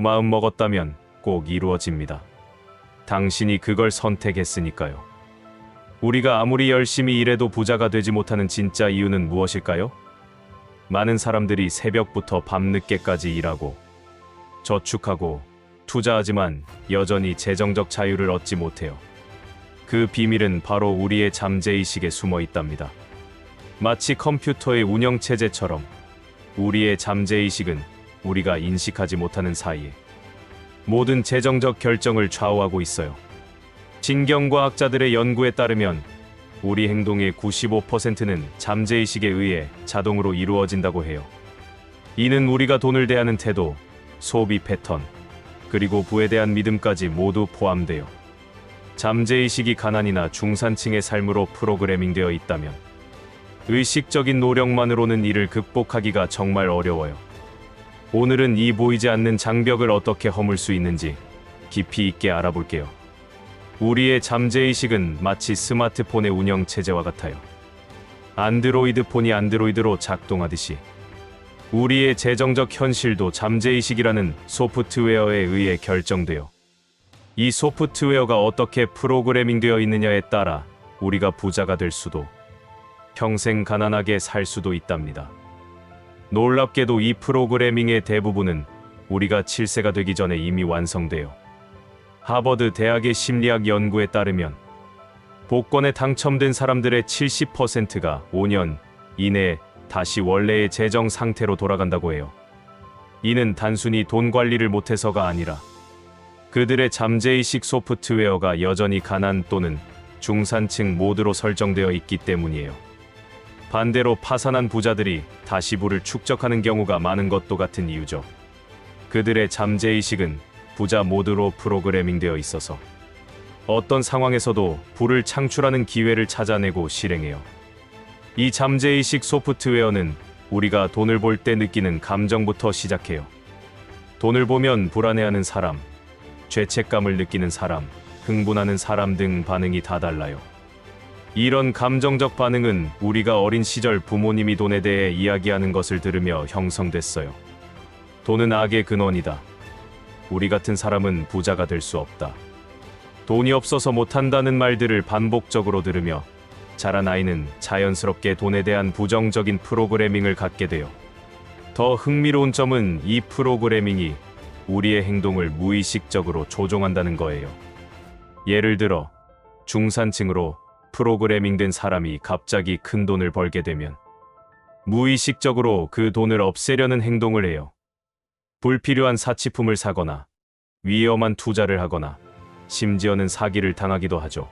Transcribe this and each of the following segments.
마음 먹었다면 꼭 이루어집니다. 당신이 그걸 선택했으니까요. 우리가 아무리 열심히 일해도 부자가 되지 못하는 진짜 이유는 무엇일까요? 많은 사람들이 새벽부터 밤늦게까지 일하고 저축하고 투자하지만 여전히 재정적 자유를 얻지 못해요. 그 비밀은 바로 우리의 잠재의식에 숨어 있답니다. 마치 컴퓨터의 운영체제처럼 우리의 잠재의식은 우리가 인식하지 못하는 사이에 모든 재정적 결정을 좌우하고 있어요. 신경과학자들의 연구에 따르면 우리 행동의 95%는 잠재의식에 의해 자동으로 이루어진다고 해요. 이는 우리가 돈을 대하는 태도, 소비 패턴, 그리고 부에 대한 믿음까지 모두 포함돼요. 잠재의식이 가난이나 중산층의 삶으로 프로그래밍되어 있다면 의식적인 노력만으로는 이를 극복하기가 정말 어려워요. 오늘은 이 보이지 않는 장벽을 어떻게 허물 수 있는지 깊이 있게 알아볼게요. 우리의 잠재의식은 마치 스마트폰의 운영체제와 같아요. 안드로이드 폰이 안드로이드로 작동하듯이 우리의 재정적 현실도 잠재의식이라는 소프트웨어에 의해 결정돼요. 이 소프트웨어가 어떻게 프로그래밍되어 있느냐에 따라 우리가 부자가 될 수도 평생 가난하게 살 수도 있답니다. 놀랍게도 이 프로그래밍의 대부분은 우리가 7세가 되기 전에 이미 완성돼요. 하버드 대학의 심리학 연구에 따르면 복권에 당첨된 사람들의 70%가 5년 이내에 다시 원래의 재정 상태로 돌아간다고 해요. 이는 단순히 돈 관리를 못해서가 아니라 그들의 잠재의식 소프트웨어가 여전히 가난 또는 중산층 모드로 설정되어 있기 때문이에요. 반대로 파산한 부자들이 다시 부를 축적하는 경우가 많은 것도 같은 이유죠. 그들의 잠재의식은 부자 모드로 프로그래밍되어 있어서 어떤 상황에서도 부를 창출하는 기회를 찾아내고 실행해요. 이 잠재의식 소프트웨어는 우리가 돈을 벌 때 느끼는 감정부터 시작해요. 돈을 보면 불안해하는 사람, 죄책감을 느끼는 사람, 흥분하는 사람 등 반응이 다 달라요. 이런 감정적 반응은 우리가 어린 시절 부모님이 돈에 대해 이야기하는 것을 들으며 형성됐어요. 돈은 악의 근원이다. 우리 같은 사람은 부자가 될 수 없다. 돈이 없어서 못한다는 말들을 반복적으로 들으며 자란 아이는 자연스럽게 돈에 대한 부정적인 프로그래밍을 갖게 돼요. 더 흥미로운 점은 이 프로그래밍이 우리의 행동을 무의식적으로 조종한다는 거예요. 예를 들어 중산층으로 프로그래밍된 사람이 갑자기 큰 돈을 벌게 되면 무의식적으로 그 돈을 없애려는 행동을 해요. 불필요한 사치품을 사거나 위험한 투자를 하거나 심지어는 사기를 당하기도 하죠.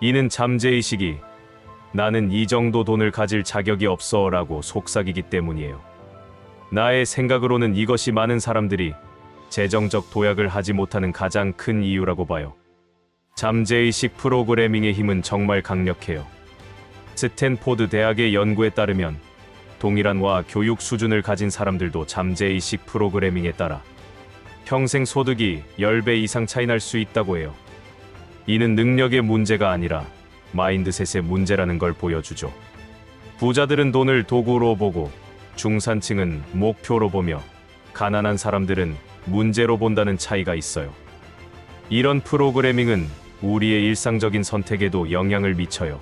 이는 잠재의식이 나는 이 정도 돈을 가질 자격이 없어 라고 속삭이기 때문이에요. 나의 생각으로는 이것이 많은 사람들이 재정적 도약을 하지 못하는 가장 큰 이유라고 봐요. 잠재의식 프로그래밍의 힘은 정말 강력해요. 스탠포드 대학의 연구에 따르면 동일한 교육 수준을 가진 사람들도 잠재의식 프로그래밍에 따라 평생 소득이 10배 이상 차이 날 수 있다고 해요. 이는 능력의 문제가 아니라 마인드셋의 문제라는 걸 보여주죠. 부자들은 돈을 도구로 보고 중산층은 목표로 보며 가난한 사람들은 문제로 본다는 차이가 있어요. 이런 프로그래밍은 우리의 일상적인 선택에도 영향을 미쳐요.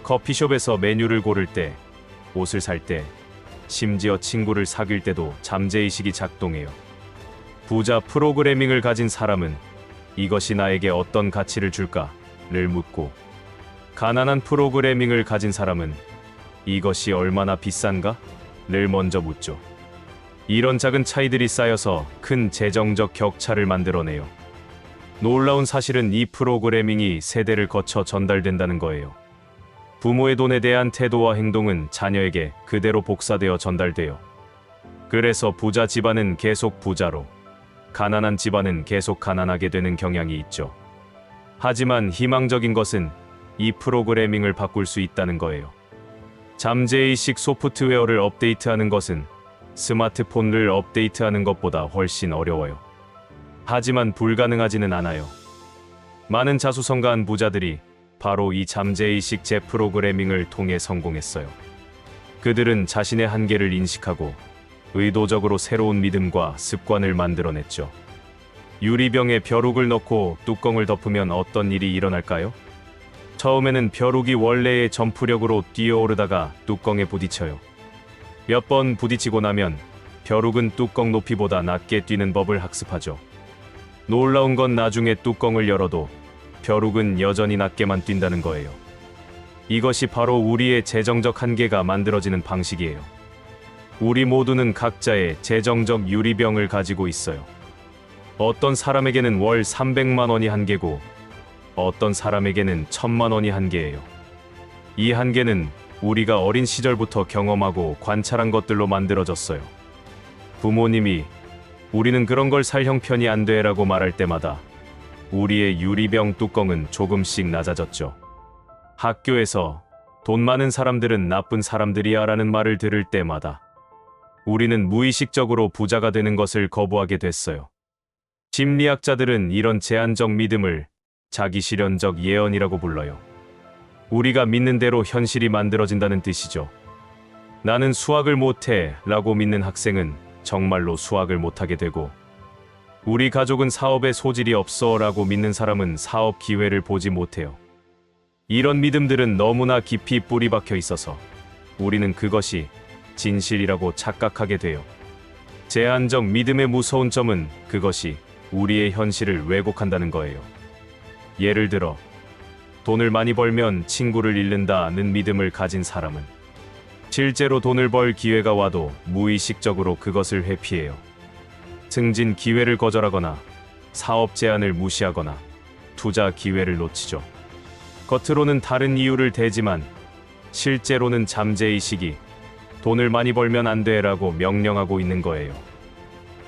커피숍에서 메뉴를 고를 때, 옷을 살 때, 심지어 친구를 사귈 때도 잠재의식이 작동해요. 부자 프로그래밍을 가진 사람은 이것이 나에게 어떤 가치를 줄까를 묻고, 가난한 프로그래밍을 가진 사람은 이것이 얼마나 비싼가를 먼저 묻죠. 이런 작은 차이들이 쌓여서 큰 재정적 격차를 만들어내요. 놀라운 사실은 이 프로그래밍이 세대를 거쳐 전달된다는 거예요. 부모의 돈에 대한 태도와 행동은 자녀에게 그대로 복사되어 전달돼요. 그래서 부자 집안은 계속 부자로, 가난한 집안은 계속 가난하게 되는 경향이 있죠. 하지만 희망적인 것은 이 프로그래밍을 바꿀 수 있다는 거예요. 잠재의식 소프트웨어를 업데이트하는 것은 스마트폰을 업데이트하는 것보다 훨씬 어려워요. 하지만 불가능하지는 않아요. 많은 자수성가한 부자들이 바로 이 잠재의식 재프로그래밍을 통해 성공했어요. 그들은 자신의 한계를 인식하고 의도적으로 새로운 믿음과 습관을 만들어냈죠. 유리병에 벼룩을 넣고 뚜껑을 덮으면 어떤 일이 일어날까요? 처음에는 벼룩이 원래의 점프력으로 뛰어오르다가 뚜껑에 부딪혀요. 몇 번 부딪히고 나면 벼룩은 뚜껑 높이보다 낮게 뛰는 법을 학습하죠. 놀라운 건 나중에 뚜껑을 열어도 벼룩은 여전히 낮게만 뛴다는 거예요. 이것이 바로 우리의 재정적 한계가 만들어지는 방식이에요. 우리 모두는 각자의 재정적 유리병을 가지고 있어요. 어떤 사람에게는 월 300만 원이 한계고 어떤 사람에게는 1000만 원이 한계예요. 이 한계는 우리가 어린 시절부터 경험하고 관찰한 것들로 만들어졌어요. 부모님이 우리는 그런 걸 살 형편이 안 돼라고 말할 때마다 우리의 유리병 뚜껑은 조금씩 낮아졌죠. 학교에서 돈 많은 사람들은 나쁜 사람들이야 라는 말을 들을 때마다 우리는 무의식적으로 부자가 되는 것을 거부하게 됐어요. 심리학자들은 이런 제한적 믿음을 자기실현적 예언이라고 불러요. 우리가 믿는 대로 현실이 만들어진다는 뜻이죠. 나는 수학을 못해 라고 믿는 학생은 정말로 수학을 못하게 되고, 우리 가족은 사업에 소질이 없어 라고 믿는 사람은 사업 기회를 보지 못해요. 이런 믿음들은 너무나 깊이 뿌리 박혀 있어서 우리는 그것이 진실이라고 착각하게 돼요. 제한적 믿음의 무서운 점은 그것이 우리의 현실을 왜곡한다는 거예요. 예를 들어, 돈을 많이 벌면 친구를 잃는다는 믿음을 가진 사람은 실제로 돈을 벌 기회가 와도 무의식적으로 그것을 회피해요. 승진 기회를 거절하거나 사업 제안을 무시하거나 투자 기회를 놓치죠. 겉으로는 다른 이유를 대지만 실제로는 잠재의식이 돈을 많이 벌면 안 돼라고 명령하고 있는 거예요.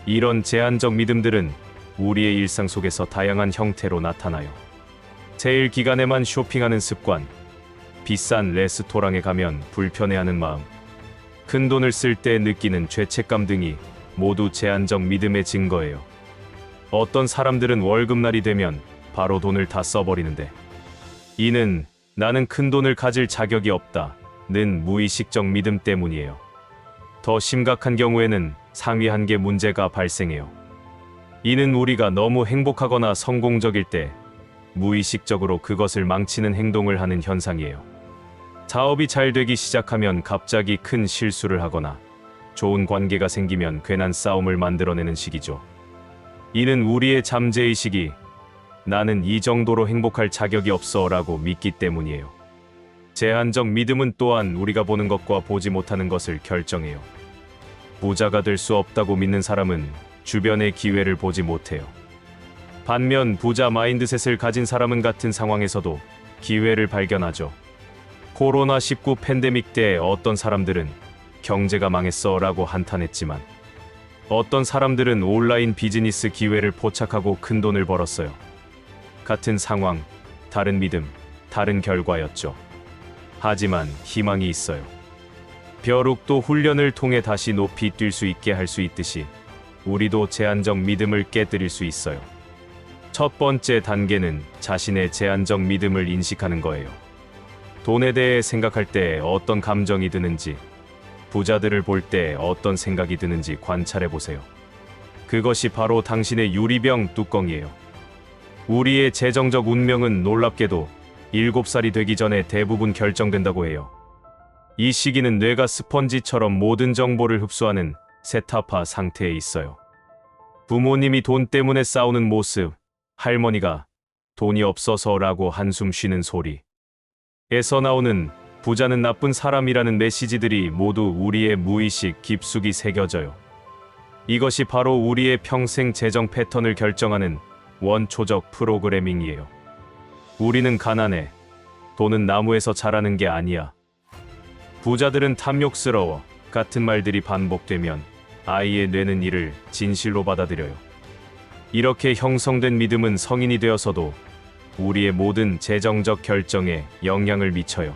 이런 제한적 믿음들은 우리의 일상 속에서 다양한 형태로 나타나요. 세일 기간에만 쇼핑하는 습관, 비싼 레스토랑에 가면 불편해하는 마음, 큰 돈을 쓸 때 느끼는 죄책감 등이 모두 제한적 믿음의 증거예요. 어떤 사람들은 월급날이 되면 바로 돈을 다 써버리는데, 이는 나는 큰 돈을 가질 자격이 없다는 무의식적 믿음 때문이에요. 더 심각한 경우에는 상위 한계 문제가 발생해요. 이는 우리가 너무 행복하거나 성공적일 때 무의식적으로 그것을 망치는 행동을 하는 현상이에요. 사업이 잘 되기 시작하면 갑자기 큰 실수를 하거나 좋은 관계가 생기면 괜한 싸움을 만들어내는 시기죠. 이는 우리의 잠재의식이 나는 이 정도로 행복할 자격이 없어 라고 믿기 때문이에요. 제한적 믿음은 또한 우리가 보는 것과 보지 못하는 것을 결정해요. 부자가 될 수 없다고 믿는 사람은 주변의 기회를 보지 못해요. 반면 부자 마인드셋을 가진 사람은 같은 상황에서도 기회를 발견하죠. 코로나19 팬데믹 때 어떤 사람들은 경제가 망했어 라고 한탄했지만, 어떤 사람들은 온라인 비즈니스 기회를 포착하고 큰 돈을 벌었어요. 같은 상황, 다른 믿음, 다른 결과였죠. 하지만 희망이 있어요. 벼룩도 훈련을 통해 다시 높이 뛸 수 있게 할 수 있듯이 우리도 제한적 믿음을 깨뜨릴 수 있어요. 첫 번째 단계는 자신의 제한적 믿음을 인식하는 거예요. 돈에 대해 생각할 때 어떤 감정이 드는지, 부자들을 볼 때 어떤 생각이 드는지 관찰해 보세요. 그것이 바로 당신의 유리병 뚜껑이에요. 우리의 재정적 운명은 놀랍게도 7살이 되기 전에 대부분 결정된다고 해요. 이 시기는 뇌가 스펀지처럼 모든 정보를 흡수하는 세타파 상태에 있어요. 부모님이 돈 때문에 싸우는 모습, 할머니가 돈이 없어서라고 한숨 쉬는 소리, 에서 나오는 부자는 나쁜 사람이라는 메시지들이 모두 우리의 무의식 깊숙이 새겨져요. 이것이 바로 우리의 평생 재정 패턴을 결정하는 원초적 프로그래밍이에요. 우리는 가난해. 돈은 나무에서 자라는 게 아니야. 부자들은 탐욕스러워. 같은 말들이 반복되면 아이의 뇌는 이를 진실로 받아들여요. 이렇게 형성된 믿음은 성인이 되어서도 우리의 모든 재정적 결정에 영향을 미쳐요.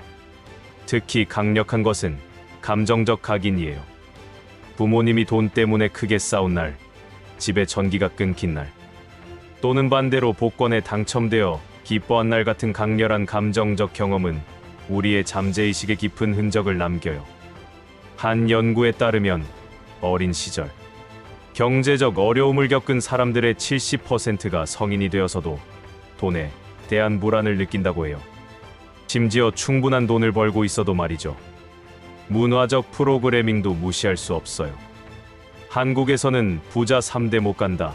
특히 강력한 것은 감정적 각인이에요. 부모님이 돈 때문에 크게 싸운 날, 집에 전기가 끊긴 날, 또는 반대로 복권에 당첨되어 기뻐한 날 같은 강렬한 감정적 경험은 우리의 잠재의식에 깊은 흔적을 남겨요. 한 연구에 따르면 어린 시절. 경제적 어려움을 겪은 사람들의 70%가 성인이 되어서도 돈에 대한 불안을 느낀다고 해요. 심지어 충분한 돈을 벌고 있어도 말이죠. 문화적 프로그래밍도 무시할 수 없어요. 한국에서는 부자 3대 못 간다,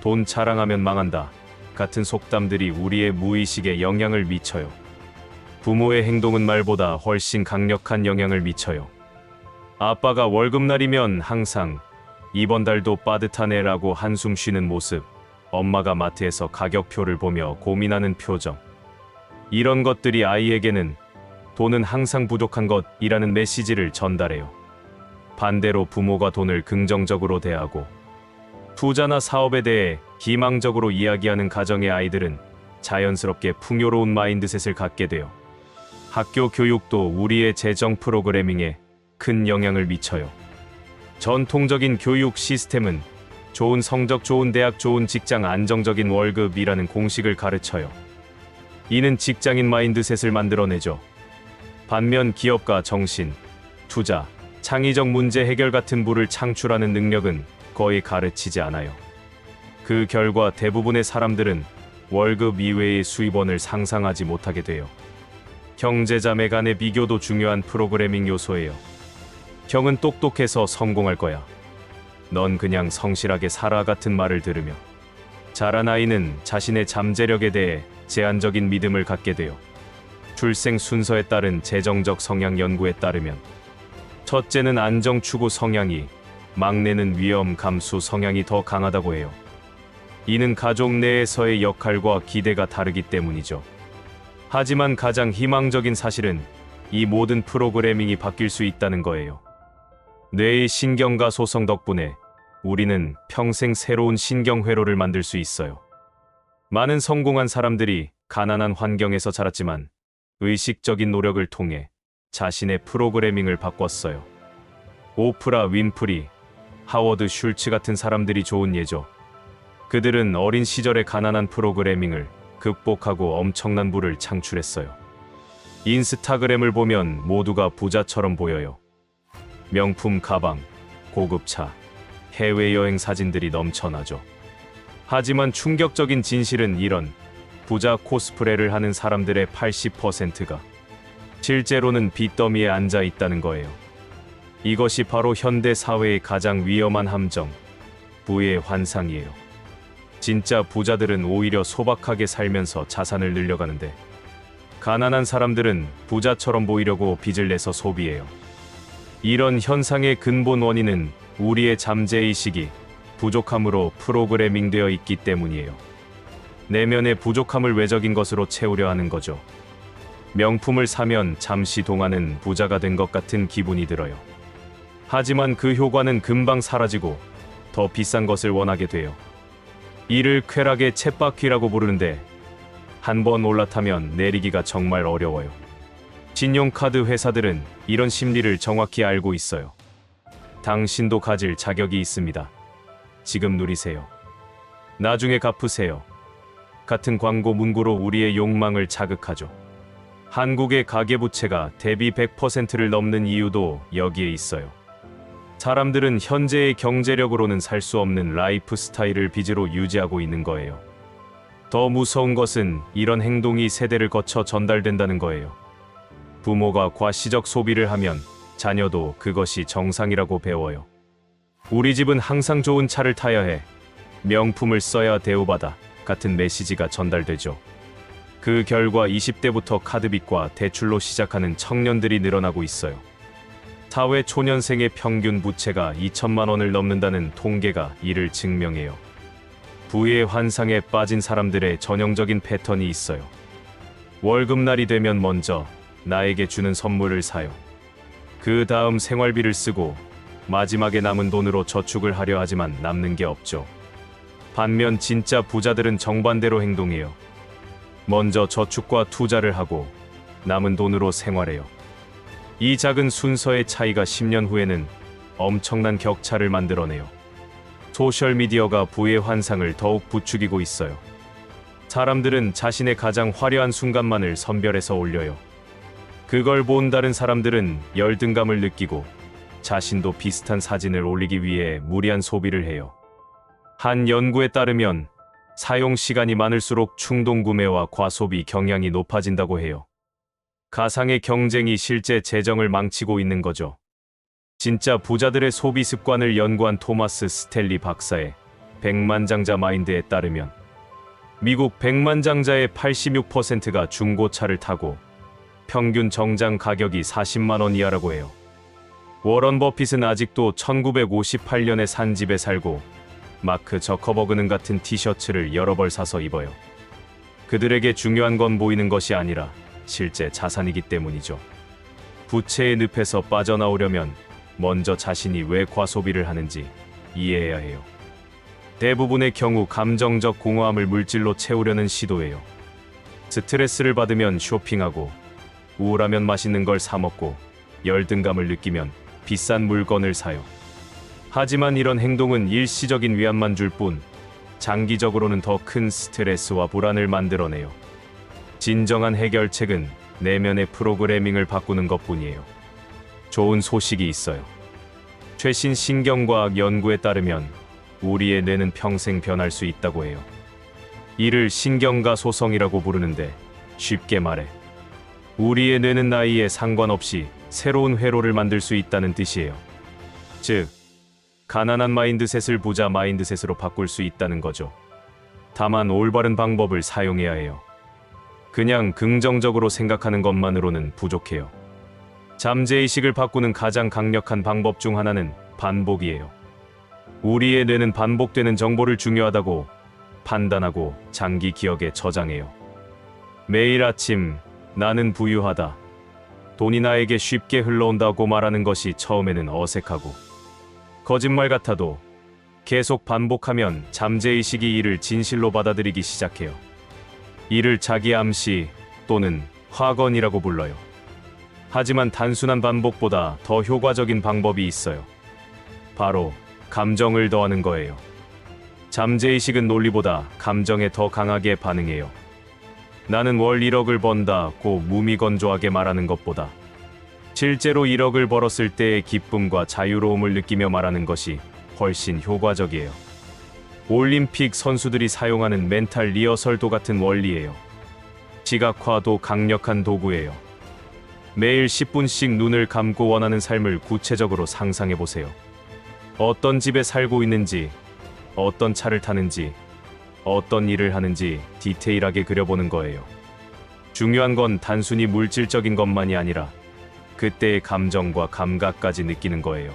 돈 자랑하면 망한다 같은 속담들이 우리의 무의식에 영향을 미쳐요. 부모의 행동은 말보다 훨씬 강력한 영향을 미쳐요. 아빠가 월급날이면 항상 이번 달도 빠듯하네라고 한숨 쉬는 모습, 엄마가 마트에서 가격표를 보며 고민하는 표정. 이런 것들이 아이에게는 돈은 항상 부족한 것이라는 메시지를 전달해요. 반대로 부모가 돈을 긍정적으로 대하고 투자나 사업에 대해 희망적으로 이야기하는 가정의 아이들은 자연스럽게 풍요로운 마인드셋을 갖게 돼요. 학교 교육도 우리의 재정 프로그래밍에 큰 영향을 미쳐요. 전통적인 교육 시스템은 좋은 성적, 좋은 대학, 좋은 직장, 안정적인 월급이라는 공식을 가르쳐요. 이는 직장인 마인드셋을 만들어내죠. 반면 기업가 정신, 투자, 창의적 문제 해결 같은 부를 창출하는 능력은 거의 가르치지 않아요. 그 결과 대부분의 사람들은 월급 이외의 수입원을 상상하지 못하게 돼요. 형제자매 간의 비교도 중요한 프로그래밍 요소예요. 형은 똑똑해서 성공할 거야. 넌 그냥 성실하게 살아 같은 말을 들으며 자란 아이는 자신의 잠재력에 대해 제한적인 믿음을 갖게 돼요. 출생 순서에 따른 재정적 성향 연구에 따르면 첫째는 안정 추구 성향이, 막내는 위험 감수 성향이 더 강하다고 해요. 이는 가족 내에서의 역할과 기대가 다르기 때문이죠. 하지만 가장 희망적인 사실은 이 모든 프로그래밍이 바뀔 수 있다는 거예요. 뇌의 신경과 소성 덕분에 우리는 평생 새로운 신경회로를 만들 수 있어요. 많은 성공한 사람들이 가난한 환경에서 자랐지만 의식적인 노력을 통해 자신의 프로그래밍을 바꿨어요. 오프라 윈프리, 하워드 슐츠 같은 사람들이 좋은 예죠. 그들은 어린 시절의 가난한 프로그래밍을 극복하고 엄청난 부를 창출했어요. 인스타그램을 보면 모두가 부자처럼 보여요. 명품 가방, 고급 차, 해외여행 사진들이 넘쳐나죠. 하지만 충격적인 진실은 이런 부자 코스프레를 하는 사람들의 80%가 실제로는 빚더미에 앉아 있다는 거예요. 이것이 바로 현대 사회의 가장 위험한 함정, 부의 환상이에요. 진짜 부자들은 오히려 소박하게 살면서 자산을 늘려가는데, 가난한 사람들은 부자처럼 보이려고 빚을 내서 소비해요. 이런 현상의 근본 원인은 우리의 잠재의식이 부족함으로 프로그래밍되어 있기 때문이에요. 내면의 부족함을 외적인 것으로 채우려 하는 거죠. 명품을 사면 잠시 동안은 부자가 된 것 같은 기분이 들어요. 하지만 그 효과는 금방 사라지고 더 비싼 것을 원하게 돼요. 이를 쾌락의 쳇바퀴라고 부르는데, 한 번 올라타면 내리기가 정말 어려워요. 신용카드 회사들은 이런 심리를 정확히 알고 있어요. 당신도 가질 자격이 있습니다. 지금 누리세요. 나중에 갚으세요. 같은 광고 문구로 우리의 욕망을 자극하죠. 한국의 가계부채가 대비 100%를 넘는 이유도 여기에 있어요. 사람들은 현재의 경제력으로는 살 수 없는 라이프 스타일을 빚으로 유지하고 있는 거예요. 더 무서운 것은 이런 행동이 세대를 거쳐 전달된다는 거예요. 부모가 과시적 소비를 하면 자녀도 그것이 정상이라고 배워요. 우리 집은 항상 좋은 차를 타야 해, 명품을 써야 대우받아 같은 메시지가 전달되죠. 그 결과 20대부터 카드빚과 대출로 시작하는 청년들이 늘어나고 있어요. 사회 초년생의 평균 부채가 2천만 원을 넘는다는 통계가 이를 증명해요. 부의 환상에 빠진 사람들의 전형적인 패턴이 있어요. 월급날이 되면 먼저 나에게 주는 선물을 사요. 그 다음 생활비를 쓰고 마지막에 남은 돈으로 저축을 하려 하지만 남는 게 없죠. 반면 진짜 부자들은 정반대로 행동해요. 먼저 저축과 투자를 하고 남은 돈으로 생활해요. 이 작은 순서의 차이가 10년 후에는 엄청난 격차를 만들어내요. 소셜미디어가 부의 환상을 더욱 부추기고 있어요. 사람들은 자신의 가장 화려한 순간만을 선별해서 올려요. 그걸 본 다른 사람들은 열등감을 느끼고 자신도 비슷한 사진을 올리기 위해 무리한 소비를 해요. 한 연구에 따르면 사용 시간이 많을수록 충동 구매와 과소비 경향이 높아진다고 해요. 가상의 경쟁이 실제 재정을 망치고 있는 거죠. 진짜 부자들의 소비 습관을 연구한 토마스 스텔리 박사의 백만장자 마인드에 따르면 미국 백만장자의 86%가 중고차를 타고 평균 정장 가격이 40만 원 이하라고 해요. 워런 버핏은 아직도 1958년에 산 집에 살고 마크 저커버그는 같은 티셔츠를 여러 벌 사서 입어요. 그들에게 중요한 건 보이는 것이 아니라 실제 자산이기 때문이죠. 부채의 늪에서 빠져나오려면 먼저 자신이 왜 과소비를 하는지 이해해야 해요. 대부분의 경우 감정적 공허함을 물질로 채우려는 시도예요. 스트레스를 받으면 쇼핑하고, 우울하면 맛있는 걸 사 먹고, 열등감을 느끼면 비싼 물건을 사요. 하지만 이런 행동은 일시적인 위안만 줄 뿐, 장기적으로는 더 큰 스트레스와 불안을 만들어내요. 진정한 해결책은 내면의 프로그래밍을 바꾸는 것뿐이에요. 좋은 소식이 있어요. 최신 신경과학 연구에 따르면 우리의 뇌는 평생 변할 수 있다고 해요. 이를 신경가 소성이라고 부르는데, 쉽게 말해 우리의 뇌는 나이에 상관없이 새로운 회로를 만들 수 있다는 뜻이에요. 즉, 가난한 마인드셋을 부자 마인드셋으로 바꿀 수 있다는 거죠. 다만 올바른 방법을 사용해야 해요. 그냥 긍정적으로 생각하는 것만으로는 부족해요. 잠재의식을 바꾸는 가장 강력한 방법 중 하나는 반복이에요. 우리의 뇌는 반복되는 정보를 중요하다고 판단하고 장기 기억에 저장해요. 매일 아침 나는 부유하다, 돈이 나에게 쉽게 흘러온다고 말하는 것이 처음에는 어색하고 거짓말 같아도 계속 반복하면 잠재의식이 이를 진실로 받아들이기 시작해요. 이를 자기 암시 또는 확언이라고 불러요. 하지만 단순한 반복보다 더 효과적인 방법이 있어요. 바로 감정을 더하는 거예요. 잠재의식은 논리보다 감정에 더 강하게 반응해요. 나는 월 1억을 번다고 무미건조하게 말하는 것보다 실제로 1억을 벌었을 때의 기쁨과 자유로움을 느끼며 말하는 것이 훨씬 효과적이에요. 올림픽 선수들이 사용하는 멘탈 리허설도 같은 원리예요. 지각화도 강력한 도구예요. 매일 10분씩 눈을 감고 원하는 삶을 구체적으로 상상해 보세요. 어떤 집에 살고 있는지, 어떤 차를 타는지, 어떤 일을 하는지 디테일하게 그려보는 거예요. 중요한 건 단순히 물질적인 것만이 아니라 그때의 감정과 감각까지 느끼는 거예요.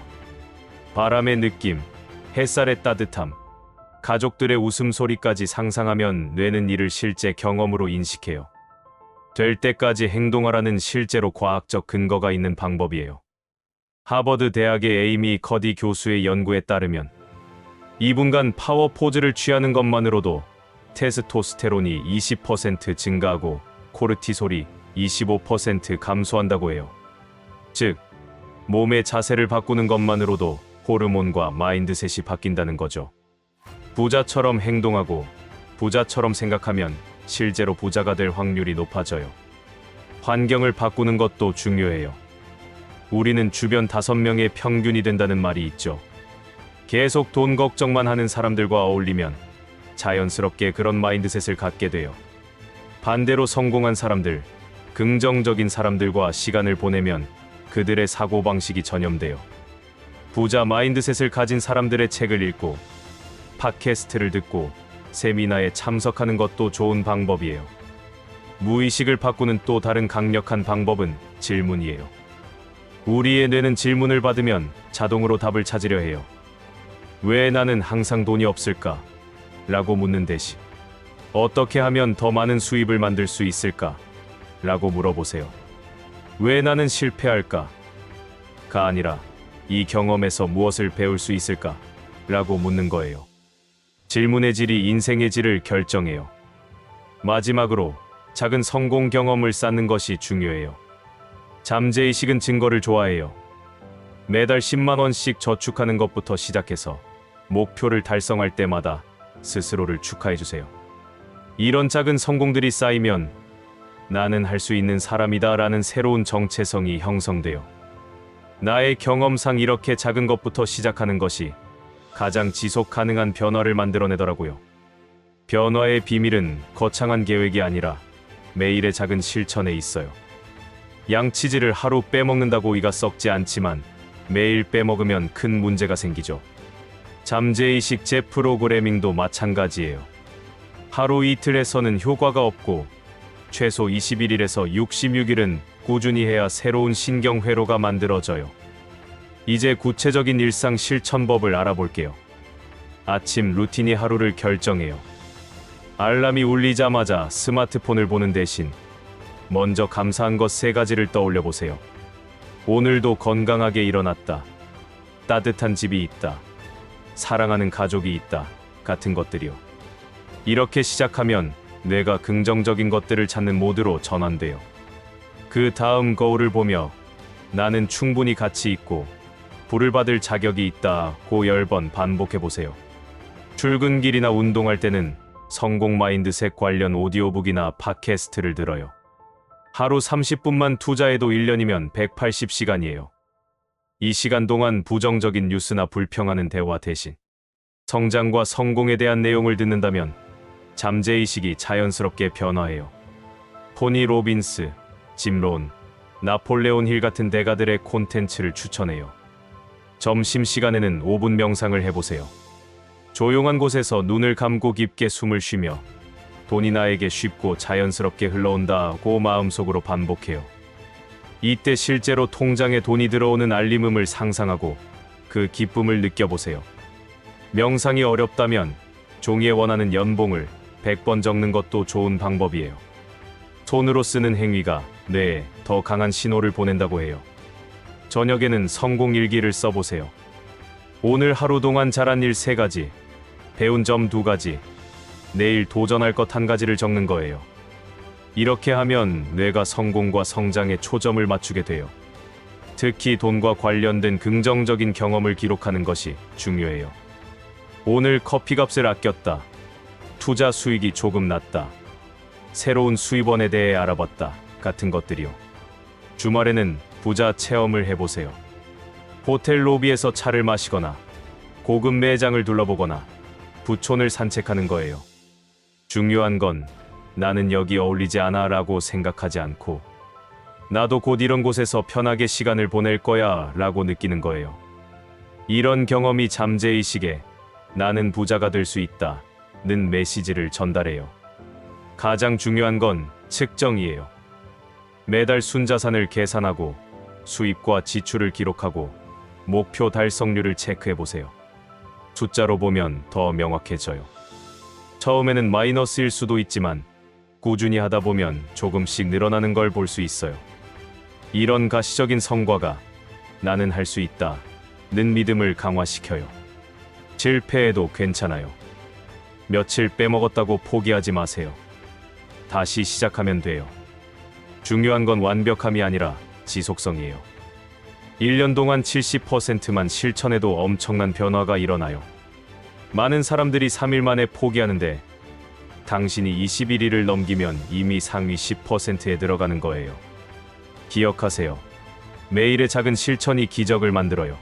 바람의 느낌, 햇살의 따뜻함, 가족들의 웃음소리까지 상상하면 뇌는 이를 실제 경험으로 인식해요. 될 때까지 행동하라는 실제로 과학적 근거가 있는 방법이에요. 하버드 대학의 에이미 커디 교수의 연구에 따르면 2분간 파워 포즈를 취하는 것만으로도 테스토스테론이 20% 증가하고 코르티솔이 25% 감소한다고 해요. 즉, 몸의 자세를 바꾸는 것만으로도 호르몬과 마인드셋이 바뀐다는 거죠. 부자처럼 행동하고 부자처럼 생각하면 실제로 부자가 될 확률이 높아져요. 환경을 바꾸는 것도 중요해요. 우리는 주변 5명의 평균이 된다는 말이 있죠. 계속 돈 걱정만 하는 사람들과 어울리면 자연스럽게 그런 마인드셋을 갖게 돼요. 반대로 성공한 사람들, 긍정적인 사람들과 시간을 보내면 그들의 사고방식이 전염돼요. 부자 마인드셋을 가진 사람들의 책을 읽고 팟캐스트를 듣고 세미나에 참석하는 것도 좋은 방법이에요. 무의식을 바꾸는 또 다른 강력한 방법은 질문이에요. 우리의 뇌는 질문을 받으면 자동으로 답을 찾으려 해요. 왜 나는 항상 돈이 없을까? 라고 묻는 대신 어떻게 하면 더 많은 수입을 만들 수 있을까? 라고 물어보세요. 왜 나는 실패할까? 가 아니라 이 경험에서 무엇을 배울 수 있을까? 라고 묻는 거예요. 질문의 질이 인생의 질을 결정해요. 마지막으로 작은 성공 경험을 쌓는 것이 중요해요. 잠재의식은 증거를 좋아해요. 매달 10만 원씩 저축하는 것부터 시작해서 목표를 달성할 때마다 스스로를 축하해주세요. 이런 작은 성공들이 쌓이면 나는 할 수 있는 사람이다 라는 새로운 정체성이 형성돼요. 나의 경험상 이렇게 작은 것부터 시작하는 것이 가장 지속 가능한 변화를 만들어내더라고요. 변화의 비밀은 거창한 계획이 아니라 매일의 작은 실천에 있어요. 양치질을 하루 빼먹는다고 이가 썩지 않지만 매일 빼먹으면 큰 문제가 생기죠. 잠재의식 재프로그래밍도 마찬가지예요. 하루 이틀에서는 효과가 없고 최소 21일에서 66일은 꾸준히 해야 새로운 신경회로가 만들어져요. 이제 구체적인 일상 실천법을 알아볼게요. 아침 루틴이 하루를 결정해요. 알람이 울리자마자 스마트폰을 보는 대신 먼저 감사한 것 3가지를 떠올려 보세요. 오늘도 건강하게 일어났다. 따뜻한 집이 있다. 사랑하는 가족이 있다. 같은 것들이요. 이렇게 시작하면 뇌가 긍정적인 것들을 찾는 모드로 전환돼요. 그 다음 거울을 보며 나는 충분히 가치 있고 부를 받을 자격이 있다고 10번 반복해 보세요. 출근길이나 운동할 때는 성공 마인드셋 관련 오디오북이나 팟캐스트를 들어요. 하루 30분만 투자해도 1년이면 180시간이에요. 이 시간 동안 부정적인 뉴스나 불평하는 대화 대신 성장과 성공에 대한 내용을 듣는다면 잠재의식이 자연스럽게 변화해요. 토니 로빈스, 짐 론, 나폴레온 힐 같은 대가들의 콘텐츠를 추천해요. 점심시간에는 5분 명상을 해보세요. 조용한 곳에서 눈을 감고 깊게 숨을 쉬며 돈이 나에게 쉽고 자연스럽게 흘러온다고 마음속으로 반복해요. 이때 실제로 통장에 돈이 들어오는 알림음을 상상하고 그 기쁨을 느껴보세요. 명상이 어렵다면 종이에 원하는 연봉을 100번 적는 것도 좋은 방법이에요. 손으로 쓰는 행위가 뇌에 더 강한 신호를 보낸다고 해요. 저녁에는 성공 일기를 써보세요. 오늘 하루 동안 잘한 일 3가지, 배운 점 2가지, 내일 도전할 것 1가지를 적는 거예요. 이렇게 하면 뇌가 성공과 성장에 초점을 맞추게 돼요. 특히 돈과 관련된 긍정적인 경험을 기록하는 것이 중요해요. 오늘 커피값을 아꼈다. 투자 수익이 조금 났다. 새로운 수입원에 대해 알아봤다. 같은 것들이요. 주말에는 부자 체험을 해보세요. 호텔 로비에서 차를 마시거나 고급 매장을 둘러보거나 부촌을 산책하는 거예요. 중요한 건 나는 여기 어울리지 않아 라고 생각하지 않고 나도 곧 이런 곳에서 편하게 시간을 보낼 거야 라고 느끼는 거예요. 이런 경험이 잠재의식에 나는 부자가 될 수 있다 는 메시지를 전달해요. 가장 중요한 건 측정이에요. 매달 순자산을 계산하고 수입과 지출을 기록하고 목표 달성률을 체크해보세요. 숫자로 보면 더 명확해져요. 처음에는 마이너스일 수도 있지만 꾸준히 하다 보면 조금씩 늘어나는 걸 볼 수 있어요. 이런 가시적인 성과가 나는 할 수 있다 는 믿음을 강화시켜요. 실패해도 괜찮아요. 며칠 빼먹었다고 포기하지 마세요. 다시 시작하면 돼요. 중요한 건 완벽함이 아니라 지속성이에요. 1년 동안 70%만 실천해도 엄청난 변화가 일어나요. 많은 사람들이 3일 만에 포기하는데 당신이 21일을 넘기면 이미 상위 10%에 들어가는 거예요. 기억하세요. 매일의 작은 실천이 기적을 만들어요.